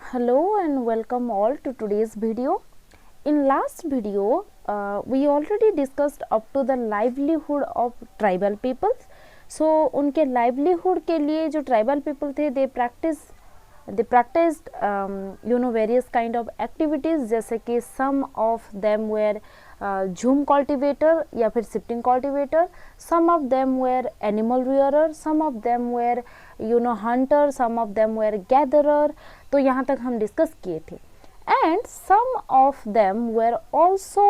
Hello and welcome all to today's video. In last video, we already discussed up to the livelihood of tribal peoples. So उनके livelihood के लिए जो tribal people थे they practiced various kind of activities, जैसे कि some of them were झूम cultivator या फिर shifting cultivator, some of them were animal rearer, some of them were hunter, some of them were gatherer. तो यहाँ तक हम डिस्कस किए थे. And some of them were also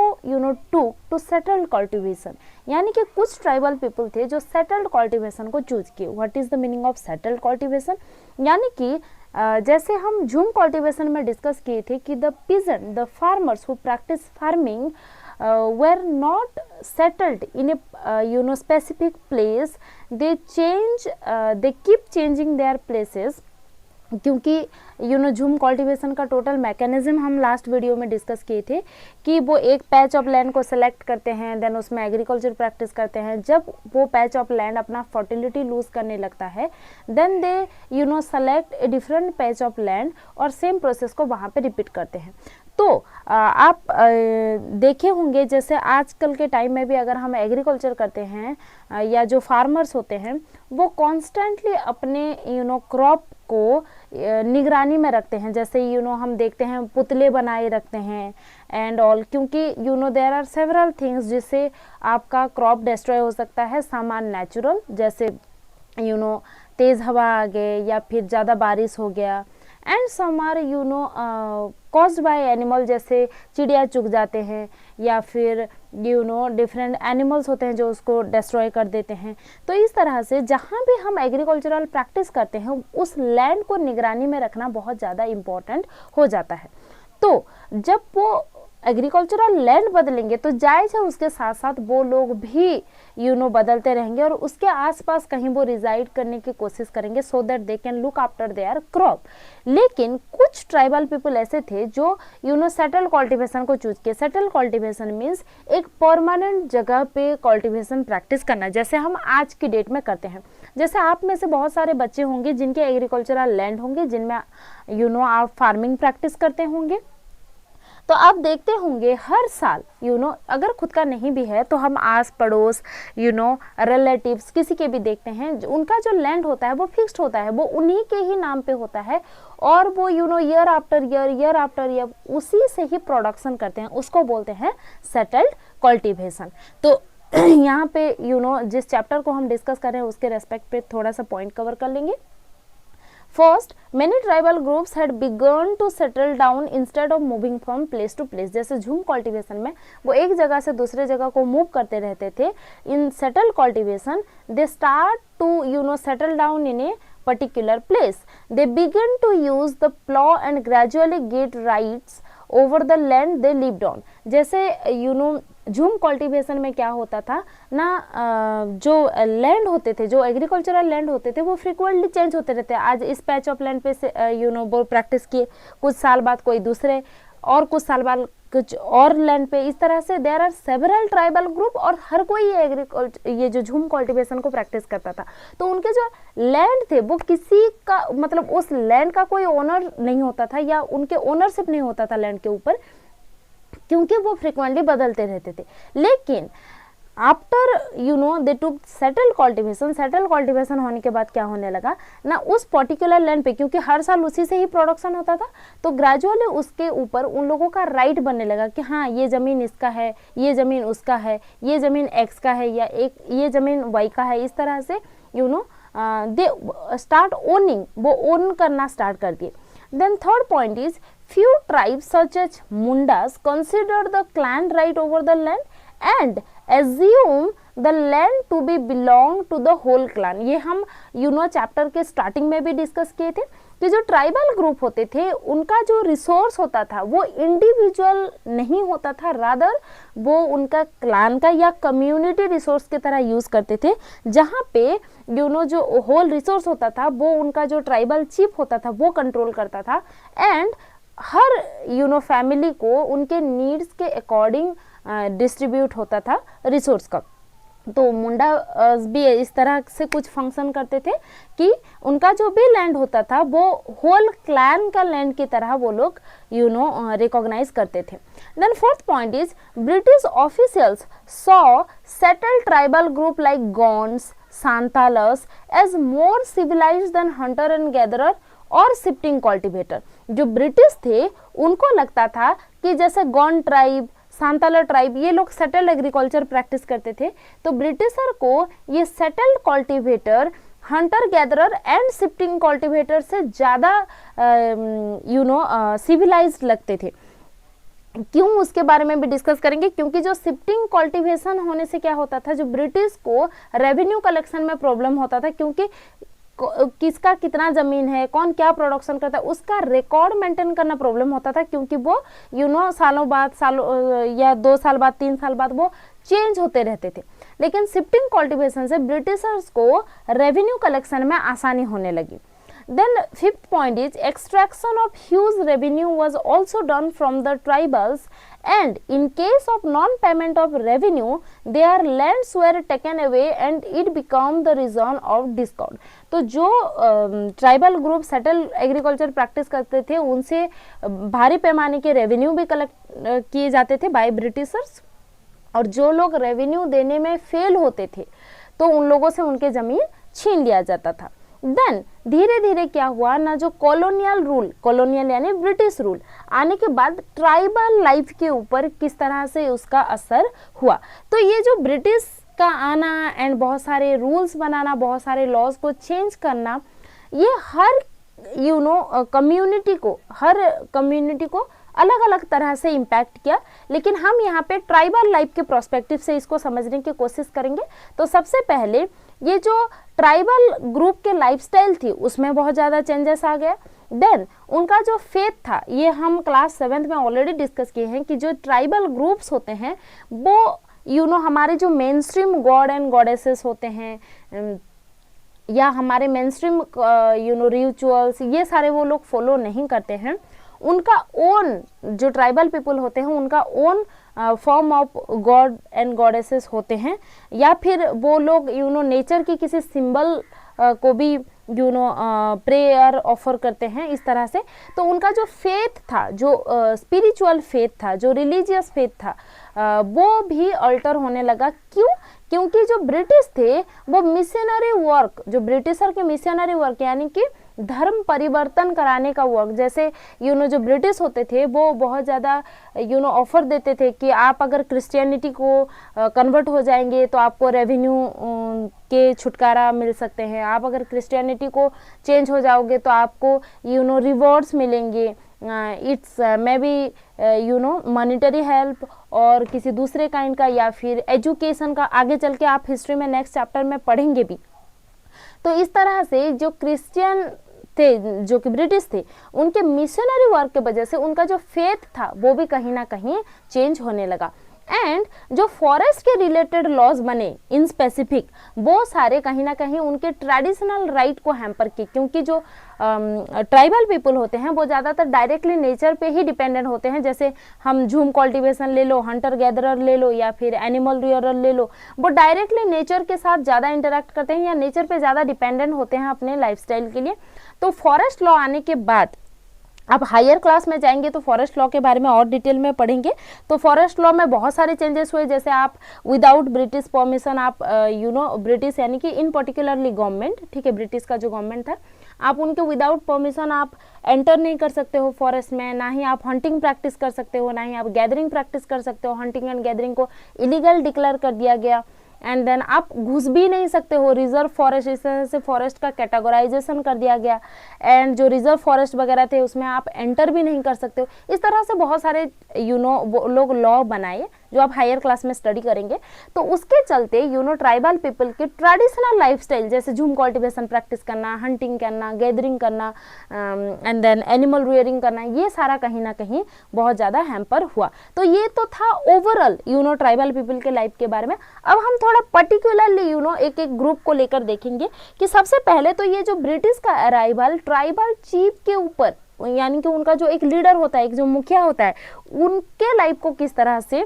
took to settled cultivation. यानी कि कुछ ट्राइबल पीपल थे जो सेटल्ड कल्टिवेशन को चूज किए. What is the meaning of settled cultivation? यानी कि जैसे हम झूम कल्टिवेशन में डिस्कस किए थे कि the peasant, the farmers who practice farming were not settled in a specific place. They keep changing their places, क्योंकि झूम कल्टिवेशन का टोटल मैकेनिज्म हम लास्ट वीडियो में डिस्कस किए थे कि वो एक पैच ऑफ लैंड को सेलेक्ट करते हैं, देन उसमें एग्रीकल्चर प्रैक्टिस करते हैं. जब वो पैच ऑफ लैंड अपना फर्टिलिटी लूज करने लगता है, then they select a different patch of land और सेम प्रोसेस को वहाँ पे रिपीट करते हैं. तो आप देखे होंगे जैसे आजकल के टाइम में भी अगर हम एग्रीकल्चर करते हैं या जो फार्मर्स होते हैं वो कॉन्स्टेंटली अपने क्रॉप को निगरानी में रखते हैं. जैसे हम देखते हैं पुतले बनाए रखते हैं एंड ऑल, क्योंकि देयर आर सेवरल थिंग्स जिससे आपका क्रॉप डिस्ट्रॉय हो सकता है. सामान नेचुरल, जैसे तेज़ हवा आ गए या फिर ज़्यादा बारिश हो गया, and some are caused by animal, जैसे चिड़िया चुग जाते हैं या फिर डिफरेंट एनिमल्स होते हैं जो उसको डिस्ट्रॉय कर देते हैं. तो इस तरह से जहाँ भी हम एग्रीकल्चरल प्रैक्टिस करते हैं उस लैंड को निगरानी में रखना बहुत ज़्यादा इम्पोर्टेंट हो जाता है. तो जब वो एग्रीकल्चरल लैंड बदलेंगे तो जायज़ है उसके साथ साथ वो लोग भी बदलते रहेंगे और उसके आसपास कहीं वो रिजाइड करने की कोशिश करेंगे so that they can look after their crop. लेकिन कुछ ट्राइबल पीपल ऐसे थे जो सेटल कल्टिवेशन को चूज किए. सेटल कल्टिवेशन मीन्स एक परमानेंट जगह पे कल्टिवेशन प्रैक्टिस करना, जैसे हम आज की डेट में करते हैं. जैसे आप में से बहुत सारे बच्चे होंगे जिनके एग्रीकल्चरल लैंड होंगे जिनमें आप फार्मिंग प्रैक्टिस करते होंगे. तो आप देखते होंगे हर साल अगर खुद का नहीं भी है तो हम आस पड़ोस रिलेटिव्स किसी के भी देखते हैं, उनका जो लैंड होता है वो फिक्स्ड होता है, वो उन्हीं के ही नाम पे होता है और वो ईयर आफ्टर ईयर उसी से ही प्रोडक्शन करते हैं. उसको बोलते हैं सेटल्ड कल्टिवेशन. तो यहाँ पे जिस चैप्टर को हम डिस्कस कर रहे हैं उसके रेस्पेक्ट पे थोड़ा सा पॉइंट कवर कर लेंगे. First, many tribal groups had begun to settle down instead of moving from place to place. जैसे झूम कल्टिवेशन में वो एक जगह से दूसरे जगह को मूव करते रहते थे. In settled cultivation, they start to settle down in a particular place. They begin to use the plow and gradually get rights over the land they lived on. जैसे झूम कल्टिवेशन में क्या होता था ना, जो लैंड होते थे, जो एग्रीकल्चरल लैंड होते थे वो फ्रीक्वेंटली चेंज होते रहते हैं. आज इस पैच ऑफ लैंड पे से वो प्रैक्टिस किए, कुछ साल बाद कोई दूसरे, और कुछ साल बाद कुछ और लैंड पे. इस तरह से there are several tribal group और हर कोई ये जो झूम कल्टिवेशन को प्रैक्टिस करता था. तो उनके जो लैंड थे वो किसी का मतलब उस लैंड का कोई ओनर नहीं होता था या उनके ओनरशिप नहीं होता था लैंड के ऊपर, क्योंकि वो फ्रिक्वेंटली बदलते रहते थे. लेकिन after they took settle cultivation होने के बाद क्या होने लगा ना, उस पर्टिकुलर लैंड पे, क्योंकि हर साल उसी से ही प्रोडक्शन होता था, तो ग्रेजुअली उसके ऊपर उन लोगों का राइट बनने लगा कि हाँ ये ज़मीन इसका है, ये ज़मीन उसका है, ये ज़मीन एक्स का है या ये ज़मीन वाई का है. इस तरह से दे स्टार्ट ओनिंग, वो ओन करना स्टार्ट कर दिए. Then third point is few tribes such as Mundas consider the clan right over the land and assume the land to be belong to the whole clan. ये हम chapter के starting में भी discuss किए थे कि जो ट्राइबल ग्रुप होते थे उनका जो रिसोर्स होता था वो इंडिविजुअल नहीं होता था, रादर वो उनका क्लान का या कम्युनिटी रिसोर्स की तरह यूज़ करते थे, जहाँ पे जो होल रिसोर्स होता था वो उनका जो ट्राइबल चीफ होता था वो कंट्रोल करता था. एंड हर फैमिली को उनके नीड्स के अकॉर्डिंग डिस्ट्रीब्यूट होता था रिसोर्स का. तो मुंडा भी इस तरह से कुछ फंक्शन करते थे कि उनका जो भी लैंड होता था वो होल क्लैन का लैंड की तरह वो लोग रिकॉग्नाइज करते थे। Then fourth point is British officials saw settled tribal group like Gonds, Santhals as more civilized than hunter and gatherer और शिफ्टिंग कल्टीवेटर। जो ब्रिटिश थे उनको लगता था कि जैसे गोंड ट्राइब, सांताला ट्राइब, ये लोग सेटल्ड एग्रीकल्चर प्रैक्टिस करते थे, तो ब्रिटिशर को ये settled cultivator Hunter gatherer and shifting cultivator से ज़्यादा सिविलाइज्ड लगते थे। क्यों, उसके बारे में भी डिस्कस करेंगे, क्योंकि जो शिफ्टिंग कल्टीवेशन होने से क्या होता था, जो ब्रिटिश को रेवेन्यू कलेक्शन में प्रॉब्लम होता था, क्योंकि किसका कितना जमीन है, कौन क्या प्रोडक्शन करता है, उसका रिकॉर्ड मेंटेन करना प्रॉब्लम होता था, क्योंकि वो सालों बाद, सालों या 2 साल बाद, 3 साल बाद वो चेंज होते रहते थे। लेकिन शिफ्टिंग कल्टीवेशन से ब्रिटिशर्स को रेवेन्यू कलेक्शन में आसानी होने लगी। Then fifth point is extraction of huge revenue was also done from the tribals, and in case of non-payment of revenue, their lands were taken away and it became the reason of discord. तो जो tribal group settle agriculture practice करते थे उनसे भारी पैमाने के revenue भी collect किए जाते थे बाय ब्रिटिशर्स, और जो लोग रेवेन्यू देने में फेल होते थे तो उन लोगों से उनके ज़मीन छीन लिया जाता था। देन धीरे धीरे क्या हुआ ना, जो कॉलोनियल रूल, कॉलोनियल यानी ब्रिटिश रूल आने के बाद ट्राइबल लाइफ के ऊपर किस तरह से उसका असर हुआ। तो ये जो ब्रिटिश का आना एंड बहुत सारे रूल्स बनाना, बहुत सारे लॉज को चेंज करना, ये हर कम्युनिटी को अलग अलग तरह से इम्पैक्ट किया। लेकिन हम यहाँ पे ट्राइबल लाइफ के प्रोस्पेक्टिव से इसको समझने की कोशिश करेंगे। तो सबसे पहले ये जो ट्राइबल ग्रुप के लाइफस्टाइल थी उसमें बहुत ज़्यादा चेंजेस आ गया। देन उनका जो फेथ था, ये हम क्लास 7th में ऑलरेडी डिस्कस किए हैं कि जो ट्राइबल ग्रुप्स होते हैं वो हमारे जो main stream God and goddesses होते हैं या हमारे मेन स्ट्रीम रिचुअल्स, ये सारे वो लोग फॉलो नहीं करते हैं। उनका ओन, जो ट्राइबल पीपल होते हैं उनका own form of God and goddesses होते हैं, या फिर वो लोग नेचर की किसी सिंबल को भी प्रेयर ऑफर करते हैं इस तरह से। तो उनका जो फेथ था, जो स्पिरिचुअल फेथ था, जो रिलीजियस फेथ था, वो भी अल्टर होने लगा। क्यों? क्योंकि जो ब्रिटिश थे वो मिशनरी वर्क, जो ब्रिटिशर के मिशनरी वर्क यानी कि धर्म परिवर्तन कराने का वर्क, जैसे जो ब्रिटिश होते थे वो बहुत ज़्यादा ऑफर देते थे कि आप अगर क्रिश्चियनिटी को कन्वर्ट हो जाएंगे तो आपको रेवेन्यू के छुटकारा मिल सकते हैं, आप अगर क्रिश्चियनिटी को चेंज हो जाओगे तो आपको रिवॉर्ड्स मिलेंगे, it's may be monetary help और किसी दूसरे काइंड का, या फिर एजुकेशन का। आगे चल के आप हिस्ट्री में नेक्स्ट चैप्टर में पढ़ेंगे भी। तो इस तरह से जो क्रिश्चियन थे, जो कि ब्रिटिश थे, उनके मिशनरी वर्क के वजह से उनका जो फेथ था वो भी कहीं ना कहीं चेंज होने लगा। एंड जो फॉरेस्ट के रिलेटेड लॉज बने इन स्पेसिफिक, वो सारे कहीं ना कहीं उनके ट्रेडिशनल राइट को हैम्पर किए, क्योंकि जो ट्राइबल पीपल होते हैं वो ज़्यादातर डायरेक्टली नेचर पे ही डिपेंडेंट होते हैं। जैसे हम झूम कल्टीवेशन ले लो, हंटर गैदरर ले लो, या फिर एनिमल रियरर ले लो, वो डायरेक्टली नेचर के साथ ज़्यादा इंटरेक्ट करते हैं या नेचर पे ज़्यादा डिपेंडेंट होते हैं अपने लाइफस्टाइल के लिए। तो फॉरेस्ट लॉ आने के बाद आप हायर क्लास में जाएंगे तो फॉरेस्ट लॉ के बारे में और डिटेल में पढ़ेंगे। तो फॉरेस्ट लॉ में बहुत सारे चेंजेस हुए, जैसे आप विदाउट ब्रिटिश परमिशन, आप ब्रिटिश यानी कि इन पर्टिकुलरली गवर्नमेंट, ठीक है, ब्रिटिश का जो गवर्नमेंट था, आप उनके विदाउट परमिशन आप एंटर नहीं कर सकते हो फॉरेस्ट में, ना ही आप हंटिंग प्रैक्टिस कर सकते हो, ना ही आप गैदरिंग प्रैक्टिस कर सकते हो। हंटिंग एंड गैदरिंग को इलीगल डिक्लेयर कर दिया गया। एंड देन आप घुस भी नहीं सकते हो रिजर्व फॉरेस्ट, इस तरह से फॉरेस्ट का कैटेगराइजेशन कर दिया गया। एंड जो रिजर्व फॉरेस्ट वगैरह थे उसमें आप एंटर भी नहीं कर सकते हो। इस तरह से बहुत सारे वो लोग लॉ बनाए जो आप हायर क्लास में स्टडी करेंगे। तो उसके चलते ट्राइबल पीपल के ट्रेडिशनल लाइफस्टाइल, जैसे झूम कल्टीवेशन प्रैक्टिस करना, हंटिंग करना, गैदरिंग करना, एंड देन एनिमल रियरिंग करना, ये सारा कहीं ना कहीं बहुत ज़्यादा हैम्पर हुआ। तो ये तो था ओवरऑल ट्राइबल पीपल के लाइफ के बारे में। अब हम थोड़ा पर्टिकुलरली एक एक ग्रुप को लेकर देखेंगे कि सबसे पहले तो ये जो ब्रिटिश का अराइवल ट्राइबल चीफ के ऊपर, यानी कि उनका जो एक लीडर होता है, एक जो मुखिया होता है, उनके लाइफ को किस तरह से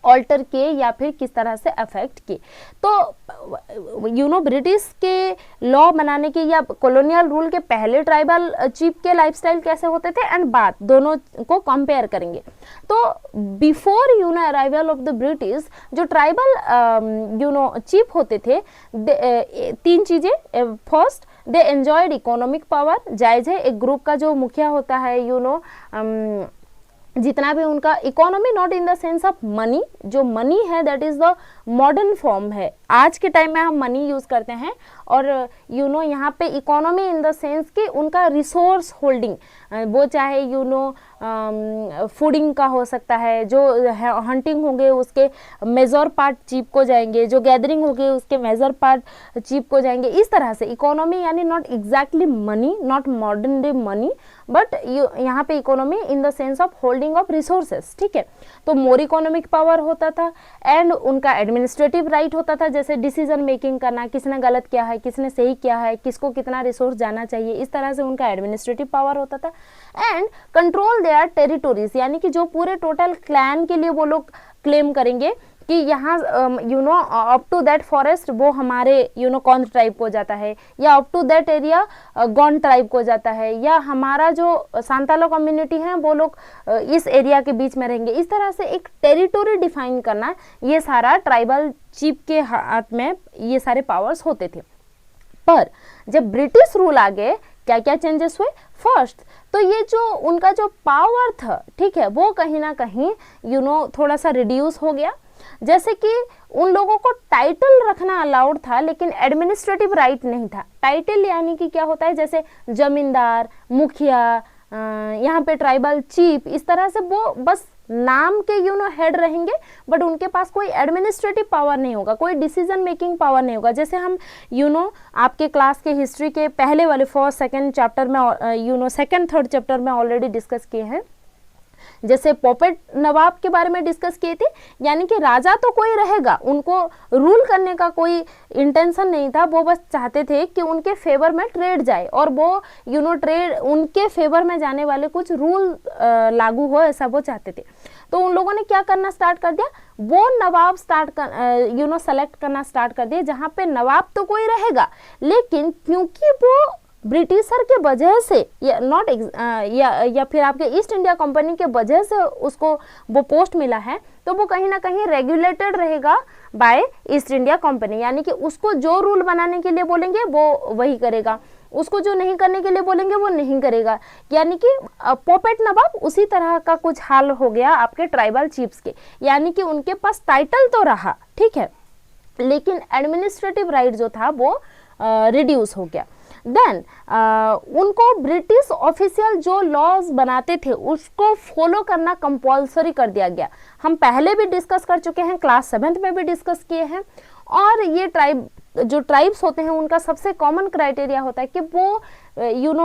ऑल्टर किए या फिर किस तरह से अफेक्ट किए। तो ब्रिटिश के लॉ बनाने के या कॉलोनियल रूल के पहले ट्राइबल चीफ के लाइफस्टाइल कैसे होते थे एंड बाद, दोनों को कंपेयर करेंगे। तो before arrival of the British जो ट्राइबल चीफ होते थे, तीन चीजें। फर्स्ट, दे एंजॉयड इकोनॉमिक पावर। जायज है, एक ग्रुप का जो मुखिया होता है जितना भी उनका economy, not in the sense of money, जो मनी है that is the modern form है, आज के टाइम में हम मनी यूज करते हैं, और यहाँ पे इकोनॉमी इन द सेंस कि उनका रिसोर्स होल्डिंग, वो चाहे फूडिंग का हो सकता है, जो हंटिंग होंगे उसके मेजर पार्ट चीप को जाएंगे, जो गैदरिंग होगी उसके मेजर पार्ट चीप को जाएंगे। इस तरह से इकोनॉमी यानी not exactly money, not modern day money, but यहाँ पे economy in the sense of holding of resources, ठीक है। तो मोर इकोनॉमिक पावर होता था एंड उनका एडमिनिस्ट्रेटिव राइट होता था, जैसे डिसीजन मेकिंग करना, किसने गलत किया है, किसने सही किया है, किसको कितना रिसोर्स जाना चाहिए, इस तरह से उनका एडमिनिस्ट्रेटिव पावर होता था। एंड कंट्रोल देयर टेरिटोरीज, यानी कि जो पूरे टोटल क्लैन के लिए वो लोग क्लेम करेंगे कि यहाँ अप टू दैट फॉरेस्ट वो हमारे कौन ट्राइब को जाता है, या अप टू दैट एरिया गॉन ट्राइब को जाता है, या हमारा जो सांतालो कम्युनिटी है वो लोग इस एरिया के बीच में रहेंगे। इस तरह से एक टेरिटोरी डिफाइन करना, ये सारा ट्राइबल चीफ के हाथ में ये सारे पावर्स होते थे। पर जब ब्रिटिश रूल आ गए, क्या क्या चेंजेस हुए? फर्स्ट, तो ये जो उनका जो पावर था, ठीक है, वो कहीं ना कहीं थोड़ा सा रिड्यूस हो गया। जैसे कि उन लोगों को टाइटल रखना अलाउड था लेकिन एडमिनिस्ट्रेटिव राइट नहीं था। टाइटल यानी कि क्या होता है, जैसे जमींदार, मुखिया, यहाँ पे ट्राइबल चीफ, इस तरह से वो बस नाम के हेड रहेंगे, बट उनके पास कोई एडमिनिस्ट्रेटिव पावर नहीं होगा, कोई डिसीजन मेकिंग पावर नहीं होगा। जैसे हम आपके क्लास के हिस्ट्री के पहले वाले फर्स्ट सेकंड चैप्टर में सेकंड थर्ड चैप्टर में ऑलरेडी डिस्कस किए हैं, जैसे पॉपेट नवाब के बारे में डिस्कस किए थे। यानी कि राजा तो कोई रहेगा, उनको रूल करने का कोई इंटेंशन नहीं था, वो बस चाहते थे कि उनके फेवर में ट्रेड जाए और वो ट्रेड उनके फेवर में जाने वाले कुछ रूल लागू हो, ऐसा वो चाहते थे। तो उन लोगों ने क्या करना स्टार्ट कर दिया, वो नवाब सेलेक्ट करना स्टार्ट कर दिया जहाँ पे नवाब तो कोई रहेगा, लेकिन क्योंकि वो ब्रिटिशर के वजह से या फिर आपके ईस्ट इंडिया कंपनी के वजह से उसको वो पोस्ट मिला है, तो वो कहीं ना कहीं रेगुलेटेड रहेगा बाय ईस्ट इंडिया कंपनी। यानी कि उसको जो रूल बनाने के लिए बोलेंगे वो वही करेगा, उसको जो नहीं करने के लिए बोलेंगे वो नहीं करेगा। यानी कि पॉपेट नवाब उसी तरह का कुछ हाल हो गया आपके ट्राइबल चीफ्स के। यानी कि उनके पास टाइटल तो रहा, ठीक है, लेकिन एडमिनिस्ट्रेटिव राइट जो था वो रिड्यूस हो गया। देन उनको ब्रिटिश ऑफिशियल जो लॉज बनाते थे उसको फॉलो करना कंपल्सरी कर दिया गया। हम पहले भी डिस्कस कर चुके हैं, क्लास 7th में भी डिस्कस किए हैं। और ये ट्राइब्स होते हैं उनका सबसे कॉमन क्राइटेरिया होता है कि वो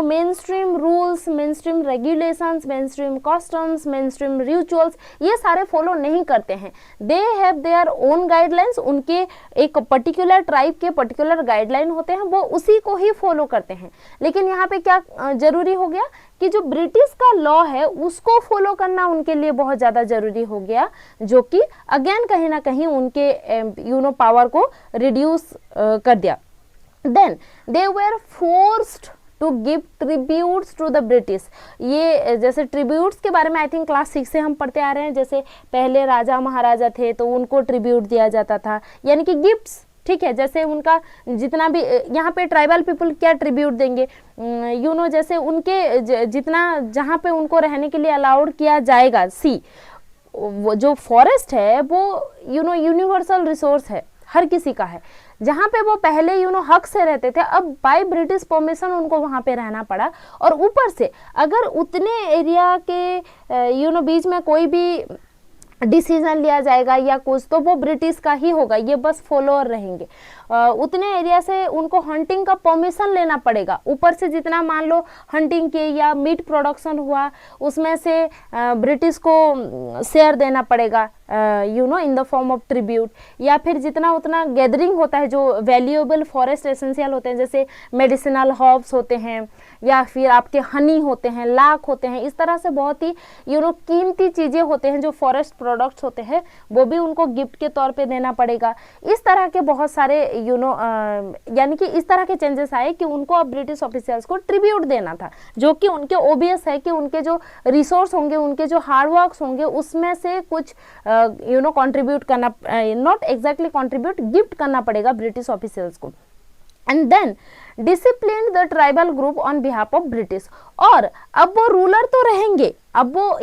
main stream rules, main stream regulations, main stream customs, main stream rituals ये सारे फॉलो नहीं करते हैं। They have their own guidelines, उनके एक पर्टिकुलर ट्राइब के पर्टिकुलर गाइडलाइन होते हैं, वो उसी को ही फॉलो करते हैं। लेकिन यहाँ पे क्या जरूरी हो गया कि जो ब्रिटिश का लॉ है उसको फॉलो करना उनके लिए बहुत ज़्यादा जरूरी हो गया, जो कि अगेन कहीं ना कहीं उनके पावर को रिड्यूस कर दिया। Then they were forced to give tributes to the British. ये जैसे ट्रिब्यूट्स के बारे में आई थिंक क्लास 6 से हम पढ़ते आ रहे हैं, जैसे पहले राजा महाराजा थे तो उनको ट्रिब्यूट दिया जाता था, यानी कि गिफ्ट्स, ठीक है। जैसे उनका जितना भी यहाँ पे ट्राइबल पीपल क्या ट्रिब्यूट देंगे, जैसे उनके जितना जहाँ पे उनको रहने के लिए अलाउड किया जाएगा, वो जो फॉरेस्ट है वो यूनिवर्सल रिसोर्स है, हर किसी का है। जहाँ पे वो पहले हक से रहते थे, अब बाय ब्रिटिश परमिशन उनको वहाँ पे रहना पड़ा। और ऊपर से अगर उतने एरिया के बीच में कोई भी डिसीजन लिया जाएगा या कुछ, तो वो ब्रिटिश का ही होगा, ये बस फॉलोअर रहेंगे। उतने एरिया से उनको हंटिंग का परमिशन लेना पड़ेगा। ऊपर से जितना मान लो हंटिंग की या मीट प्रोडक्शन हुआ उसमें से ब्रिटिश को शेयर देना पड़ेगा in the form of tribute, या फिर जितना उतना गैदरिंग होता है जो वैल्यूएबल फॉरेस्ट एसेंशियल होते हैं, जैसे मेडिसिनल हर्ब्स होते हैं या फिर आपके हनी होते हैं, लाख होते हैं, इस तरह से बहुत ही कीमती चीज़ें होते हैं जो फॉरेस्ट प्रोडक्ट्स होते हैं, वो भी उनको गिफ्ट के तौर पे देना पड़ेगा। इस तरह के बहुत सारे यानी कि इस तरह के चेंजेस आए कि उनको अब ब्रिटिश ऑफिशियल्स को ट्रिब्यूट देना था, जो कि उनके ओबियस है कि उनके जो रिसोर्स होंगे, उनके जो हार्डवर्क्स होंगे, उसमें से कुछ कंट्रीब्यूट करना, नॉट एग्जैक्टली कंट्रीब्यूट, गिफ्ट करना पड़ेगा ब्रिटिश ऑफिशियल्स को। And then discipline the tribal group on behalf of British. और अब वो रूलर तो रहेंगे, अब वो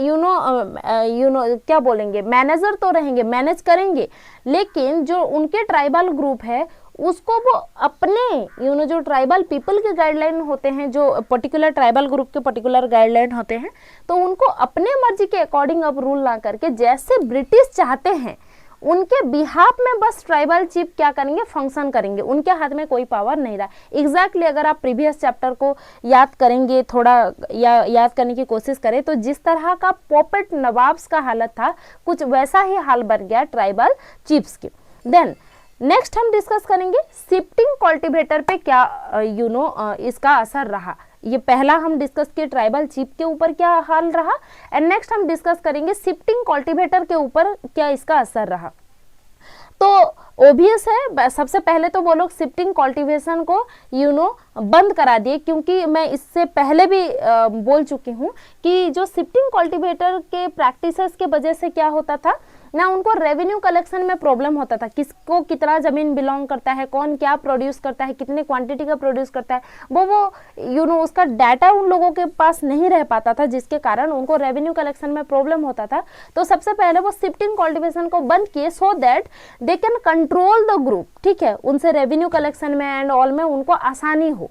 क्या बोलेंगे, मैनेजर तो रहेंगे, मैनेज करेंगे, लेकिन जो उनके ट्राइबल ग्रुप है उसको वो अपने जो ट्राइबल पीपल के गाइडलाइन होते हैं, जो पर्टिकुलर ट्राइबल ग्रुप के पर्टिकुलर गाइडलाइन होते हैं, तो उनको अपने मर्जी के अकॉर्डिंग अब रूल ना करके जैसे ब्रिटिश चाहते हैं उनके बिहाफ में बस ट्राइबल चीफ क्या करेंगे, फंक्शन करेंगे, उनके हाथ में कोई पावर नहीं रहा। एग्जैक्टली अगर आप प्रीवियस चैप्टर को याद करेंगे थोड़ा, या याद करने की कोशिश करें, तो जिस तरह का पॉपेट नवाब्स का हालत था, कुछ वैसा ही हाल बन गया ट्राइबल चीफ्स की। देन नेक्स्ट हम डिस्कस करेंगे शिफ्टिंग कल्टीवेटर पे क्या इसका असर रहा। ये पहला हम डिस्कस किए ट्राइबल चीफ के ऊपर क्या हाल रहा, एंड नेक्स्ट हम डिस्कस करेंगे शिफ्टिंग कल्टीवेटर के ऊपर क्या इसका असर रहा। तो ओबियस है, सबसे पहले तो वो लोग शिफ्टिंग कल्टीवेशन को बंद करा दिए, क्योंकि मैं इससे पहले भी बोल चुकी हूँ कि जो शिफ्टिंग कल्टीवेटर के प्रैक्टिसेस के वजह से क्या होता था ना, उनको रेवेन्यू कलेक्शन में प्रॉब्लम होता था, किसको कितना जमीन बिलोंग करता है, कौन क्या प्रोड्यूस करता है, कितने क्वांटिटी का प्रोड्यूस करता है, वो उसका डाटा उन लोगों के पास नहीं रह पाता था, जिसके कारण उनको रेवेन्यू कलेक्शन में प्रॉब्लम होता था। तो सबसे पहले वो शिफ्टिंग कल्टीवेशन को बंद किए, so that they can control the group, ठीक है, उनसे रेवेन्यू कलेक्शन में एंड ऑल में उनको आसानी हो।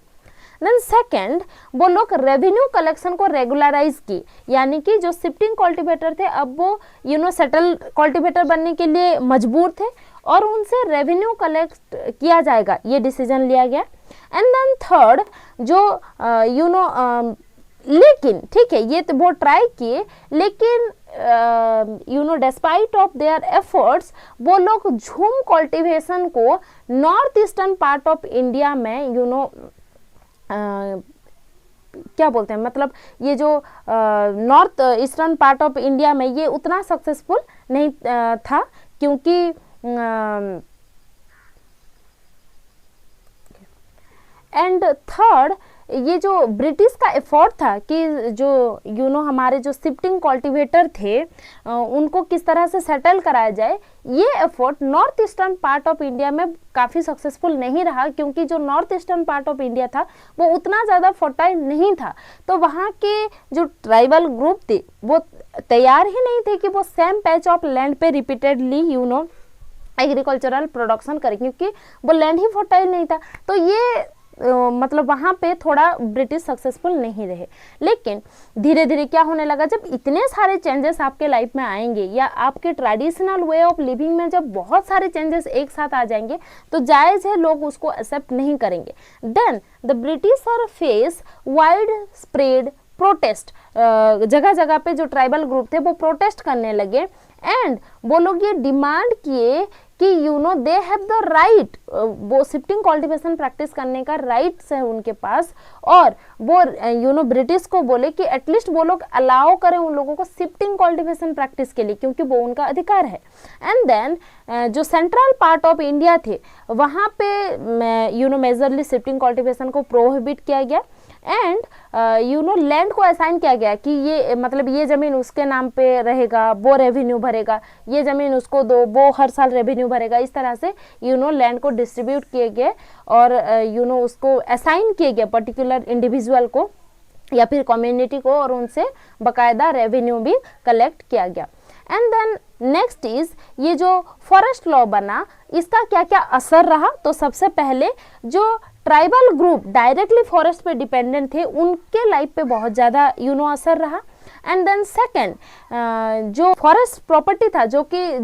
देन सेकेंड, वो लोग रेवेन्यू कलेक्शन को रेगुलराइज की, यानी कि जो शिफ्टिंग कल्टीवेटर थे अब वो सेटल कल्टीवेटर बनने के लिए मजबूर थे और उनसे रेवेन्यू कलेक्ट किया जाएगा, ये डिसीजन लिया गया। एंड देन थर्ड, जो लेकिन ठीक है, ये तो वो ट्राई किए, लेकिन डिस्पाइट ऑफ देयर एफर्ट्स वो लोग झूम कल्टीवेशन को north eastern part of India में क्या बोलते हैं, मतलब ये जो north eastern part of India में ये उतना सक्सेसफुल नहीं था, क्योंकि एंड थर्ड, ये जो ब्रिटिश का एफर्ट था कि जो हमारे जो शिफ्टिंग कल्टीवेटर थे उनको किस तरह से सेटल कराया जाए, ये effort north eastern part of India में काफ़ी सक्सेसफुल नहीं रहा, क्योंकि जो north eastern part of India था वो उतना ज़्यादा फर्टाइल नहीं था। तो वहाँ के जो ट्राइबल ग्रुप थे वो तैयार ही नहीं थे कि वो सेम पैच ऑफ लैंड पे रिपीटेडली एग्रीकल्चरल प्रोडक्शन करें, क्योंकि वो लैंड ही फर्टाइल नहीं था। तो ये मतलब वहाँ पे थोड़ा ब्रिटिश सक्सेसफुल नहीं रहे। लेकिन धीरे धीरे क्या होने लगा, जब इतने सारे चेंजेस आपके लाइफ में आएंगे या आपके ट्रेडिशनल वे ऑफ लिविंग में जब बहुत सारे चेंजेस एक साथ आ जाएंगे तो जायज़ है लोग उसको एक्सेप्ट नहीं करेंगे। Then the British are face widespread protest, जगह जगह पे जो ट्राइबल ग्रुप थे वो प्रोटेस्ट करने लगे एंड वो लोग ये डिमांड किए कि दे हैव द राइट, वो शिफ्टिंग कल्टीवेशन प्रैक्टिस करने का राइट्स है उनके पास, और वो ब्रिटिश को बोले कि एटलीस्ट वो लोग अलाउ करें उन लोगों को शिफ्टिंग कल्टीवेशन प्रैक्टिस के लिए, क्योंकि वो उनका अधिकार है। एंड देन जो सेंट्रल पार्ट ऑफ इंडिया थे वहाँ पे मेजरली शिफ्टिंग कल्टीवेशन को प्रोहिबिट किया गया एंड लैंड को असाइन किया गया कि ये मतलब ये ज़मीन उसके नाम पे रहेगा, वो रेवेन्यू भरेगा, ये ज़मीन उसको दो, वो हर साल रेवेन्यू भरेगा। इस तरह से लैंड को डिस्ट्रीब्यूट किए गए और उसको असाइन किए गए पर्टिकुलर इंडिविजुअल को या फिर कम्युनिटी को, और उनसे बाकायदा रेवेन्यू भी कलेक्ट किया गया। एंड देन नेक्स्ट इज ये जो फॉरेस्ट लॉ बना, इसका क्या क्या असर रहा। तो सबसे पहले जो ट्राइबल ग्रुप डायरेक्टली फॉरेस्ट पे डिपेंडेंट थे उनके लाइफ पे बहुत ज़्यादा असर रहा। एंड देन सेकंड, जो फॉरेस्ट प्रॉपर्टी था, जो कि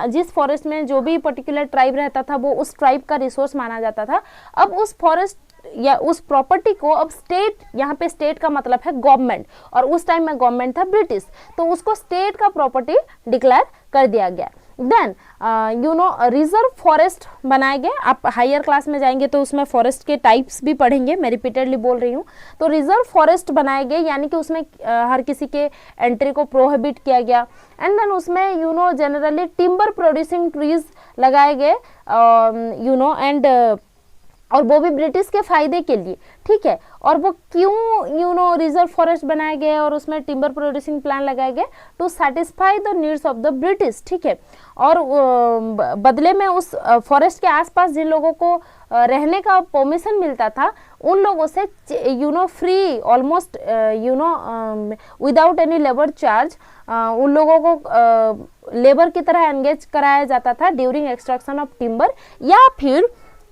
जिस फॉरेस्ट में जो भी पर्टिकुलर ट्राइब रहता था वो उस ट्राइब का रिसोर्स माना जाता था, अब उस फॉरेस्ट या उस प्रॉपर्टी को अब स्टेट, यहाँ पे स्टेट का मतलब है गवर्नमेंट, और उस टाइम में गवर्नमेंट था ब्रिटिश, तो उसको स्टेट का प्रॉपर्टी डिक्लेयर कर दिया गया। देन रिजर्व फॉरेस्ट बनाए गए। आप हायर क्लास में जाएंगे तो उसमें फॉरेस्ट के टाइप्स भी पढ़ेंगे, मैं रिपीटेडली बोल रही हूँ। तो रिजर्व फॉरेस्ट बनाए गए, यानी कि उसमें हर किसी के एंट्री को प्रोहिबिट किया गया। एंड देन उसमें जनरली टिम्बर प्रोड्यूसिंग ट्रीज लगाए गए, एंड और वो भी ब्रिटिश के फायदे के लिए, ठीक है। और वो क्यों रिजर्व फॉरेस्ट बनाए गए और उसमें टिम्बर प्रोड्यूसिंग प्लान लगाए गए, to satisfy the needs of the British, ठीक है। और बदले में उस फॉरेस्ट के आसपास जिन लोगों को रहने का परमिशन मिलता था, उन लोगों से free, almost without any labour charge, उन लोगों को लेबर की तरह एंगेज कराया जाता था ड्यूरिंग एक्सट्रैक्शन ऑफ टिम्बर, या फिर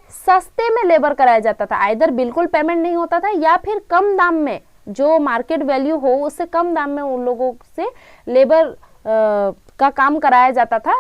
सस्ते में लेबर कराया जाता था। आइदर बिल्कुल पेमेंट नहीं होता था, या फिर कम दाम में, जो मार्केट वैल्यू हो उससे कम दाम में उन लोगों से लेबर का काम कराया जाता था,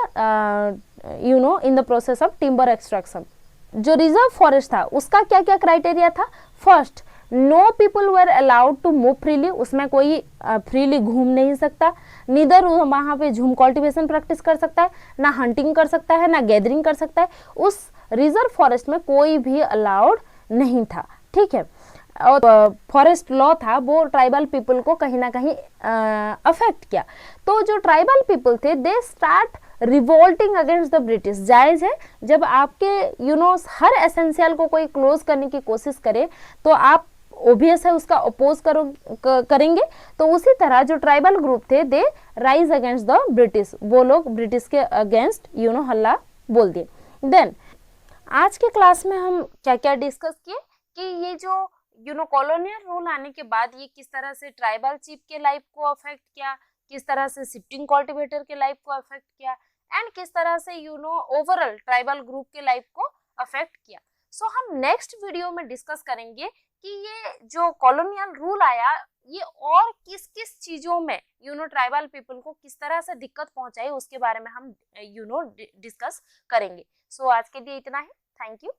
in the process of timber extraction. जो रिजर्व फॉरेस्ट था उसका क्या क्या क्राइटेरिया था? First, no people were allowed to move freely, उसमें कोई फ्रीली घूम नहीं सकता। नीदर वहाँ पे झूम कल्टीवेशन प्रैक्टिस कर सकता है, ना हंटिंग कर सकता है, ना गैदरिंग कर सकता है। उस रिजर्व फॉरेस्ट में कोई भी अलाउड नहीं था, ठीक है। और फॉरेस्ट लॉ था वो ट्राइबल पीपल को कहीं ना कहीं अफेक्ट किया। तो जो ट्राइबल पीपल थे they start revolting against the British. जायज़ है, जब आपके हर एसेंशियल को कोई क्लोज करने की कोशिश करे तो आप ओबियस है उसका अपोज करेंगे। तो उसी तरह जो ट्राइबल ग्रुप थे they rise against the British, वो लोग ब्रिटिश के अगेंस्ट हल्ला बोल दिए। देन आज के क्लास में हम क्या क्या डिस्कस किए कि ये जो कॉलोनियल रूल आने के बाद ये किस तरह से ट्राइबल चीफ के लाइफ को अफेक्ट किया, किस तरह से शिफ्टिंग कल्टीवेटर के लाइफ को अफेक्ट किया, एंड किस तरह से ओवरऑल ट्राइबल ग्रुप के लाइफ को अफेक्ट किया। सो हम नेक्स्ट वीडियो में डिस्कस करेंगे कि ये जो कॉलोनियल रूल आया ये और किस किस चीजों में ट्राइबल पीपल को किस तरह से दिक्कत पहुंचाई, उसके बारे में हम डिस्कस करेंगे। सो आज के लिए इतना ही। Thank you.